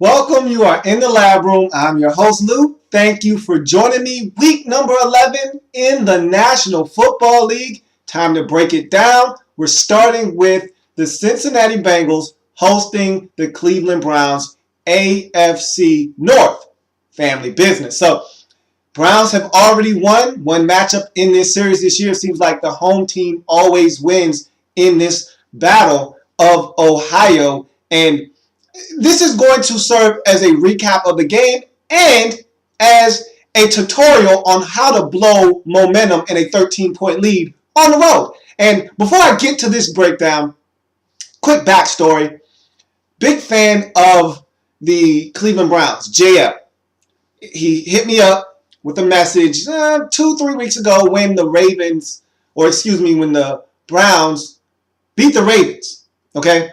Welcome. You are in the lab room. I'm your host, Lou. Thank you for joining me. Week number 11 in the National Football League. Time to break it down. We're starting with the Cincinnati Bengals hosting the Cleveland Browns, AFC North. Family business. So, Browns have already won one matchup in this series this year. It seems like the home team always wins in this battle of Ohio. And this is going to serve as a recap of the game and as a tutorial on how to blow momentum in a 13-point lead on the road. And before I get to this breakdown, quick backstory. Big fan of the Cleveland Browns, JL. He hit me up with a message 2-3 weeks ago when the when the Browns beat the Ravens, okay?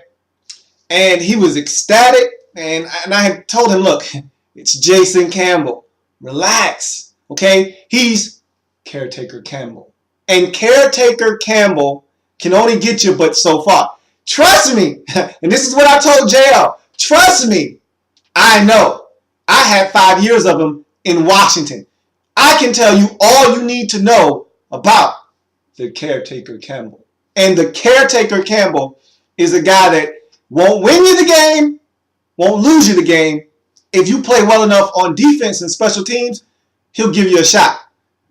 And he was ecstatic, and I had told him, look, it's Jason Campbell. Relax, okay? He's Caretaker Campbell. And Caretaker Campbell can only get you but so far. Trust me, and this is what I told JL. Trust me, I know. I had 5 years of him in Washington. I can tell you all you need to know about the Caretaker Campbell. And the Caretaker Campbell is a guy that won't win you the game, won't lose you the game. If you play well enough on defense and special teams, he'll give you a shot.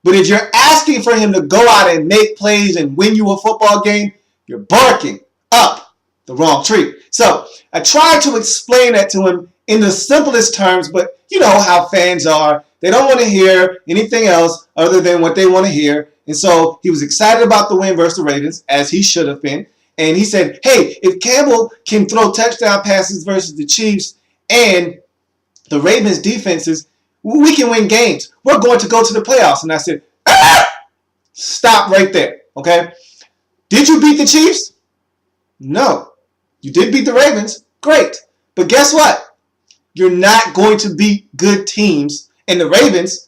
But if you're asking for him to go out and make plays and win you a football game, you're barking up the wrong tree. So I tried to explain that to him in the simplest terms, but you know how fans are. They don't want to hear anything else other than what they want to hear. And so he was excited about the win versus the Ravens, as he should have been. And he said, hey, if Campbell can throw touchdown passes versus the Chiefs and the Ravens defenses, we can win games. We're going to go to the playoffs. And I said, stop right there, okay? Did you beat the Chiefs? No. You did beat the Ravens. Great. But guess what? You're not going to beat good teams. And the Ravens,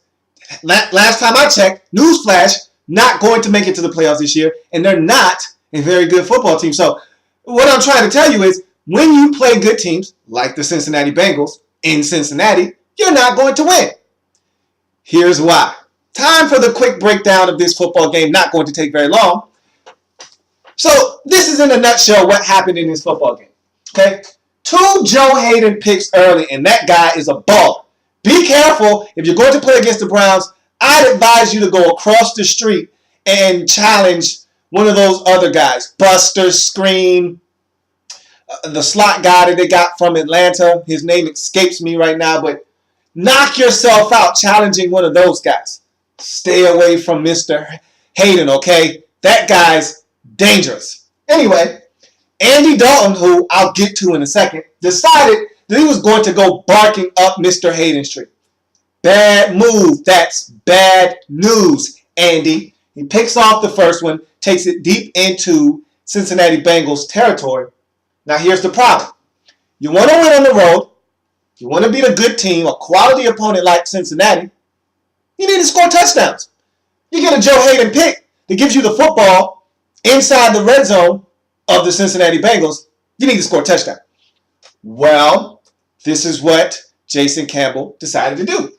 last time I checked, newsflash, not going to make it to the playoffs this year. And they're not a very good football team. So what I'm trying to tell you is when you play good teams like the Cincinnati Bengals in Cincinnati, you're not going to win. Here's why. Time for the quick breakdown of this football game. Not going to take very long. So this is in a nutshell what happened in this football game. Okay? 2 Joe Hayden picks early, and that guy is a baller. Be careful. If you're going to play against the Browns, I'd advise you to go across the street and challenge one of those other guys. Buster, Screen, the slot guy that they got from Atlanta. His name escapes me right now, but knock yourself out challenging one of those guys. Stay away from Mr. Hayden, okay? That guy's dangerous. Anyway, Andy Dalton, who I'll get to in a second, decided that he was going to go barking up Mr. Hayden Street. Bad move. That's bad news, Andy. He picks off the first one, takes it deep into Cincinnati Bengals territory. Now here's the problem. You want to win on the road. You want to beat a good team, a quality opponent like Cincinnati. You need to score touchdowns. You get a Joe Hayden pick that gives you the football inside the red zone of the Cincinnati Bengals. You need to score a touchdown. Well, this is what Jason Campbell decided to do.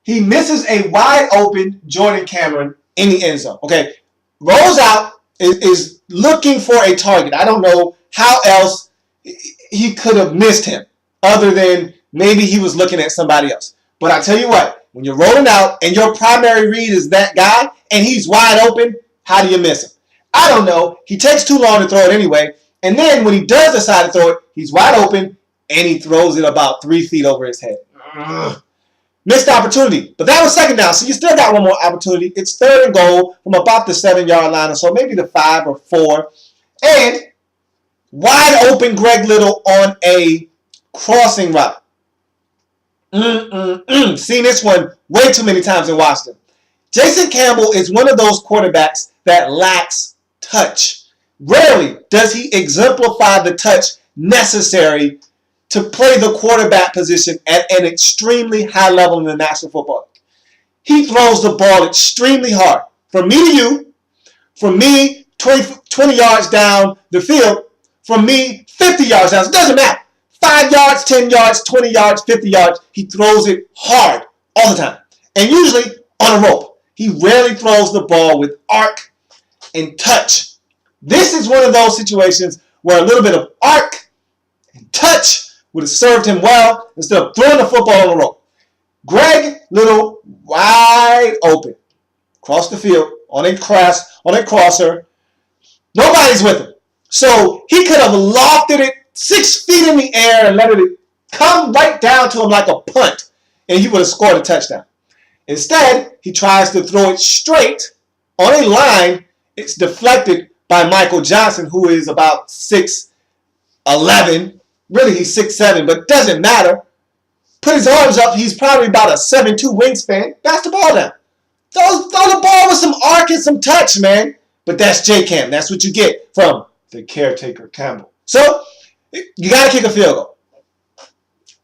He misses a wide open Jordan Cameron in the end zone. Okay, rolls out, is looking for a target. I don't know how else he could have missed him other than maybe he was looking at somebody else. But I tell you what, when you're rolling out and your primary read is that guy and he's wide open, how do you miss him? I don't know. He takes too long to throw it anyway. And then when he does decide to throw it, he's wide open and he throws it about 3 feet over his head. Missed opportunity. But that was second down, so you still got one more opportunity. It's 3rd and goal from about the 7-yard line or so, maybe the 5 or 4. And wide open Greg Little on a crossing route. Seen this one way too many times in Washington. Jason Campbell is one of those quarterbacks that lacks touch. Rarely does he exemplify the touch necessary to play the quarterback position at an extremely high level in the National Football League. He throws the ball extremely hard. From me to you, from me 20 yards down the field, from me 50 yards down. It doesn't matter. 5 yards, 10 yards, 20 yards, 50 yards. He throws it hard all the time. And usually on a rope. He rarely throws the ball with arc and touch. This is one of those situations where a little bit of arc and touch would have served him well instead of throwing the football on the rope. Greg Little wide open. Across the field on a crosser. Nobody's with him. So he could have lofted it 6 feet in the air and let it come right down to him like a punt. And he would have scored a touchdown. Instead, he tries to throw it straight on a line. It's deflected by Michael Johnson, who is about 6'11". Really, he's 6'7", but it doesn't matter. Put his arms up. He's probably about a 7'2" wingspan. Pass the ball down. Throw the ball with some arc and some touch, man. But that's J-Cam. That's what you get from the caretaker Campbell. So, you got to kick a field goal.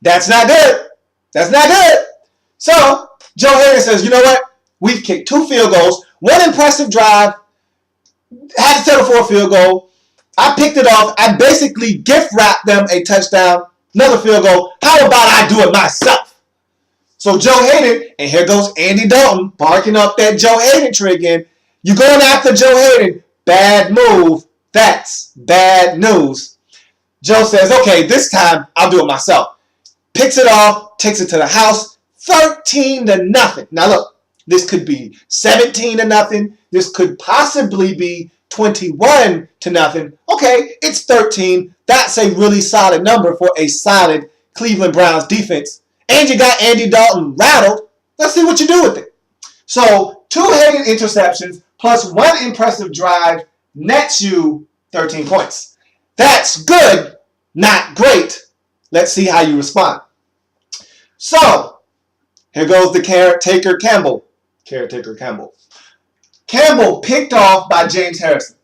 That's not good. That's not good. So, Joe Haden says, you know what? We've kicked 2 field goals. 1 impressive drive. Had to settle for a field goal. I picked it off. I basically gift wrapped them a touchdown. Another field goal. How about I do it myself? So Joe Haden, and here goes Andy Dalton barking up that Joe Haden tree again. You going after Joe Haden. Bad move. That's bad news. Joe says, okay, this time I'll do it myself. Picks it off, takes it to the house. 13-0. Now look, this could be 17-0. This could possibly be 21-0. Okay, it's 13. That's a really solid number for a solid Cleveland Browns defense. And you got Andy Dalton rattled. Let's see what you do with it. So 2 Haden interceptions plus 1 impressive drive nets you 13 points. That's good, not great. Let's see how you respond. So, here goes the caretaker Campbell. Campbell picked off by James Harrison.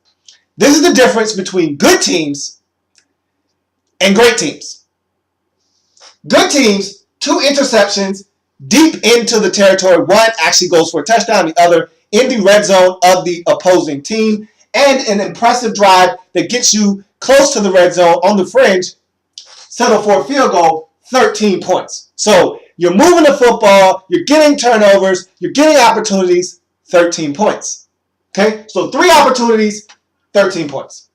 This is the difference between good teams and great teams. Good teams, 2 interceptions deep into the territory. One actually goes for a touchdown, the other in the red zone of the opposing team. And an impressive drive that gets you close to the red zone on the fringe. Settle for a field goal, 13 points. So you're moving the football, you're getting turnovers, you're getting opportunities, 13 points. Okay? So 3 opportunities, 13 points.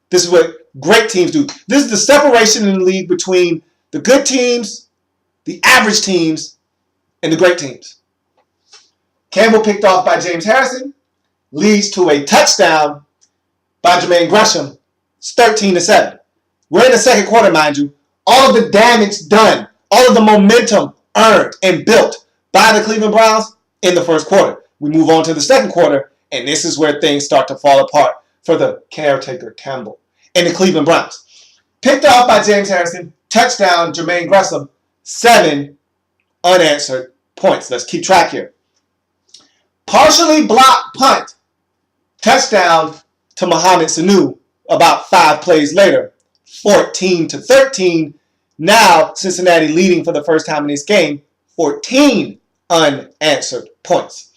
This is what great teams do. This is the separation in the league between the good teams, the average teams, and the great teams. Campbell picked off by James Harrison leads to a touchdown by Jermaine Gresham. It's 13-7. We're in the second quarter, mind you. All of the damage done, all of the momentum earned and built by the Cleveland Browns in the first quarter. We move on to the second quarter, and this is where things start to fall apart for the caretaker Campbell and the Cleveland Browns. Picked off by James Harrison, touchdown Jermaine Gresham, 7 unanswered points. Let's keep track here. Partially blocked punt, touchdown to Mohamed Sanu about 5 plays later, 14-13. Now Cincinnati leading for the first time in this game, 14 unanswered points.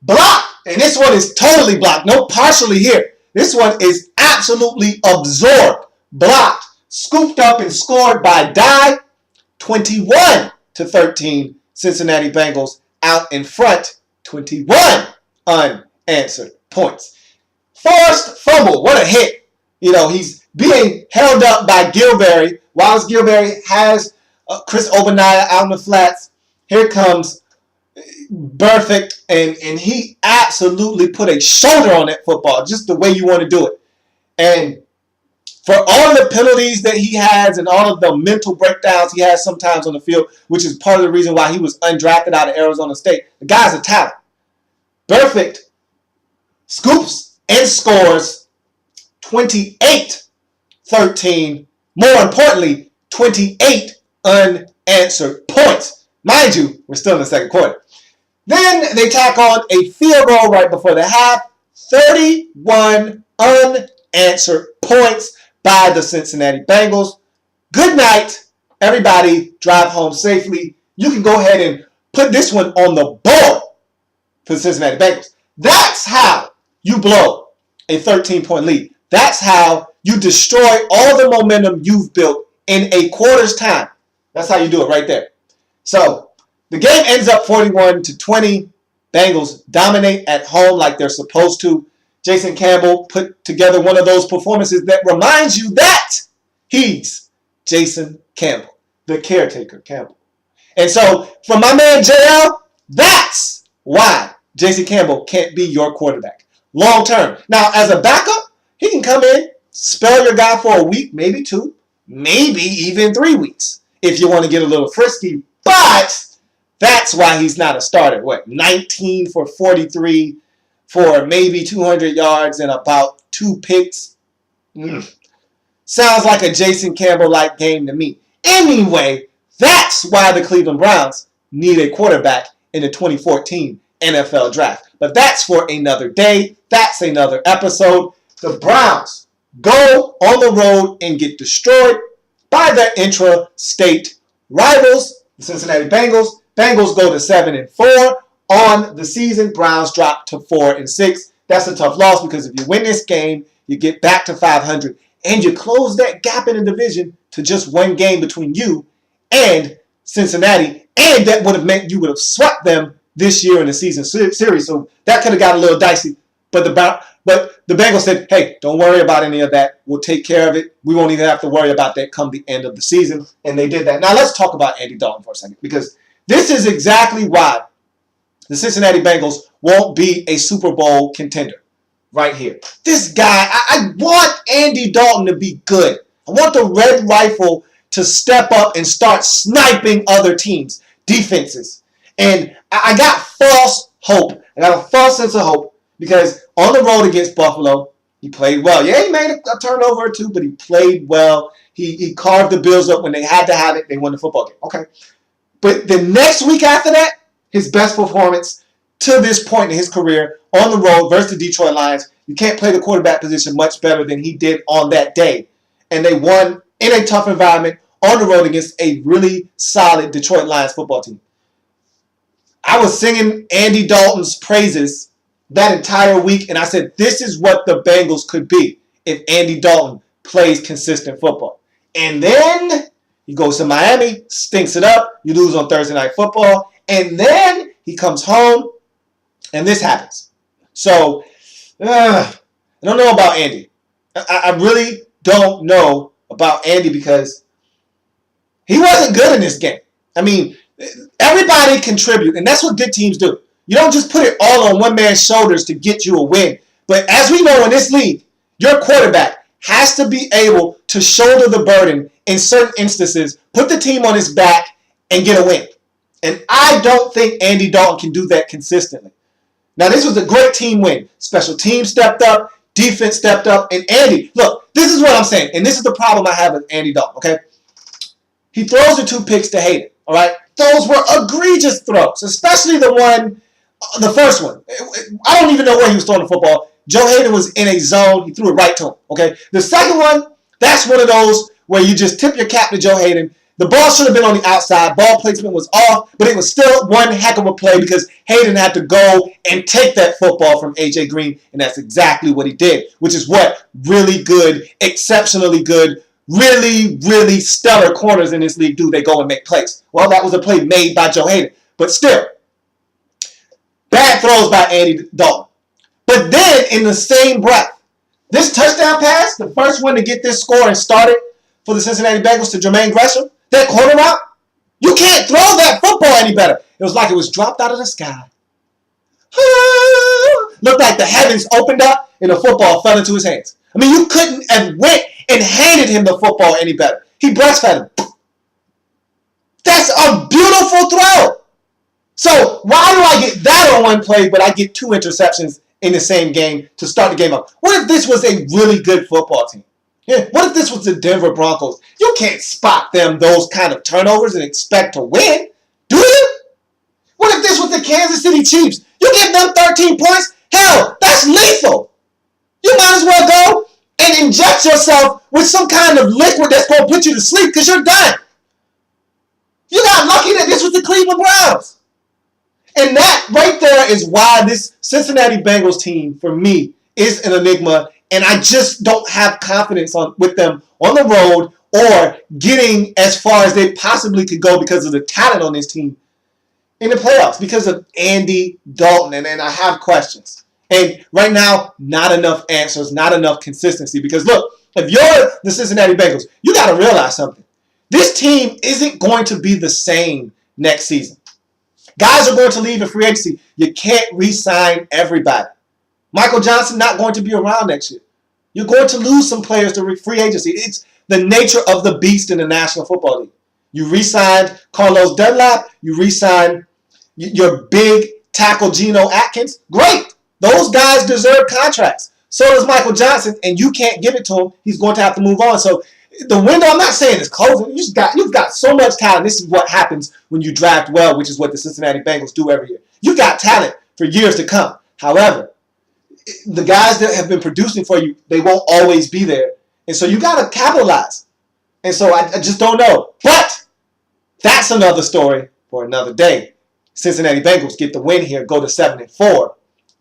Blocked, and this one is totally blocked. No partially here. This one is absolutely absorbed. Blocked, scooped up and scored by Dye. 21-13. Cincinnati Bengals out in front. 21 unanswered points. Forced fumble. What a hit. You know, he's being held up by Gilberry. Whilst Gilberry has Chris Obadiah out in the flats, here comes Burfict, and he absolutely put a shoulder on that football, just the way you want to do it. And for all the penalties that he has and all of the mental breakdowns he has sometimes on the field, which is part of the reason why he was undrafted out of Arizona State, the guy's a talent. Burfict scoops and scores 28-13. More importantly, 28 unanswered points. Mind you, we're still in the second quarter. Then they tack on a field goal right before the half. 31 unanswered points by the Cincinnati Bengals. Good night, everybody. Drive home safely. You can go ahead and put this one on the board for the Cincinnati Bengals. That's how you blow a 13-point lead. That's how you destroy all the momentum you've built in a quarter's time. That's how you do it right there. So the game ends up 41-20. Bengals dominate at home like they're supposed to. Jason Campbell put together one of those performances that reminds you that he's Jason Campbell, the caretaker Campbell. And so, for my man JL, that's why Jason Campbell can't be your quarterback long term. Now, as a backup, he can come in, spell your guy for a week, maybe 2, maybe even 3 weeks if you want to get a little frisky. But that's why he's not a starter. 19 for 43 for maybe 200 yards and about 2 picks. Sounds like a Jason Campbell-like game to me. Anyway, that's why the Cleveland Browns need a quarterback in the 2014 NFL Draft. But that's for another day. That's another episode. The Browns go on the road and get destroyed by their intra-state rivals, the Cincinnati Bengals. Bengals go to 7-4 on the season. Browns drop to 4-6. That's a tough loss because if you win this game, you get back to 500 and you close that gap in the division to just one game between you and Cincinnati, and that would have meant you would have swept them this year in the season series. So that could have got a little dicey. But the Bengals said, hey, don't worry about any of that. We'll take care of it. We won't even have to worry about that come the end of the season. And they did that. Now let's talk about Andy Dalton for a second, because this is exactly why the Cincinnati Bengals won't be a Super Bowl contender right here. This guy, I want Andy Dalton to be good. I want the Red Rifle to step up and start sniping other teams' defenses. And I got false hope. I got a false sense of hope because on the road against Buffalo, he played well. Yeah, he made a turnover or 2, but he played well. He carved the Bills up when they had to have it. They won the football game. Okay. But the next week after that, his best performance to this point in his career on the road versus the Detroit Lions. You can't play the quarterback position much better than he did on that day. And they won in a tough environment on the road against a really solid Detroit Lions football team. I was singing Andy Dalton's praises that entire week, and I said, this is what the Bengals could be if Andy Dalton plays consistent football. And then he goes to Miami, stinks it up, you lose on Thursday Night Football, and then he comes home, and this happens. So, I don't know about Andy. I really don't know about Andy because he wasn't good in this game. I mean, everybody contribute, and that's what good teams do. You don't just put it all on one man's shoulders to get you a win. But as we know in this league, your quarterback has to be able to shoulder the burden in certain instances, put the team on his back, and get a win. And I don't think Andy Dalton can do that consistently. Now, this was a great team win. Special teams stepped up, defense stepped up, and Andy, look, this is what I'm saying, and this is the problem I have with Andy Dalton, okay? He throws the 2 picks to Hayden, all right? Those were egregious throws, especially the first one. I don't even know where he was throwing the football. Joe Hayden was in a zone. He threw it right to him, okay? The second one, that's one of those where you just tip your cap to Joe Hayden. The ball should have been on the outside. Ball placement was off, but it was still one heck of a play because Hayden had to go and take that football from A.J. Green, and that's exactly what he did, which is what really good, exceptionally good, really, really stellar corners in this league do. They go and make plays. Well, that was a play made by Joe Hayden, but still, bad throws by Andy Dalton. But then, in the same breath, this touchdown pass, the first one to get this score and start it for the Cincinnati Bengals to Jermaine Gresham, that corner route, you can't throw that football any better. It was like it was dropped out of the sky. Looked like the heavens opened up and the football fell into his hands. I mean, you couldn't have went and handed him the football any better. He breastfed him. That's a beautiful throw. So why do I get that on one play, but I get 2 interceptions in the same game to start the game up? What if this was a really good football team? Yeah. What if this was the Denver Broncos? You can't spot them those kind of turnovers and expect to win, do you? What if this was the Kansas City Chiefs? You give them 13 points? Hell, that's lethal. You might as well go and inject yourself with some kind of liquid that's going to put you to sleep because you're done. You got lucky that this was the Cleveland Browns. And that right there is why this Cincinnati Bengals team, for me, is an enigma. And I just don't have confidence with them on the road or getting as far as they possibly could go because of the talent on this team in the playoffs because of Andy Dalton. And I have questions. And right now, not enough answers, not enough consistency. Because look, if you're the Cincinnati Bengals, you got to realize something. This team isn't going to be the same next season. Guys are going to leave in free agency. You can't re-sign everybody. Michael Johnson not going to be around next year. You're going to lose some players to free agency. It's the nature of the beast in the National Football League. You re-signed Carlos Dunlap. You re-signed your big tackle Geno Atkins. Great. Those guys deserve contracts. So does Michael Johnson, and you can't give it to him. He's going to have to move on. So the window, I'm not saying it's closing. You've got so much talent. This is what happens when you draft well, which is what the Cincinnati Bengals do every year. You've got talent for years to come. However, the guys that have been producing for you, they won't always be there. And so you got to capitalize. And so I just don't know. But that's another story for another day. Cincinnati Bengals get the win here, go to 7-4,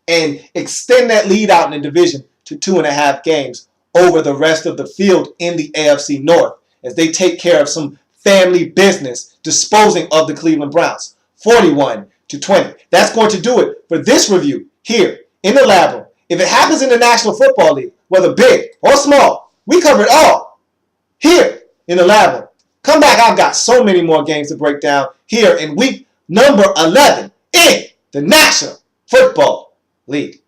and extend that lead out in the division to 2.5 games over the rest of the field in the AFC North as they take care of some family business, disposing of the Cleveland Browns, 41-20. That's going to do it for this review here in the Lab Room. If it happens in the National Football League, whether big or small, we cover it all here in the Lab Room. Come back, I've got so many more games to break down here in week number 11 in the National Football League.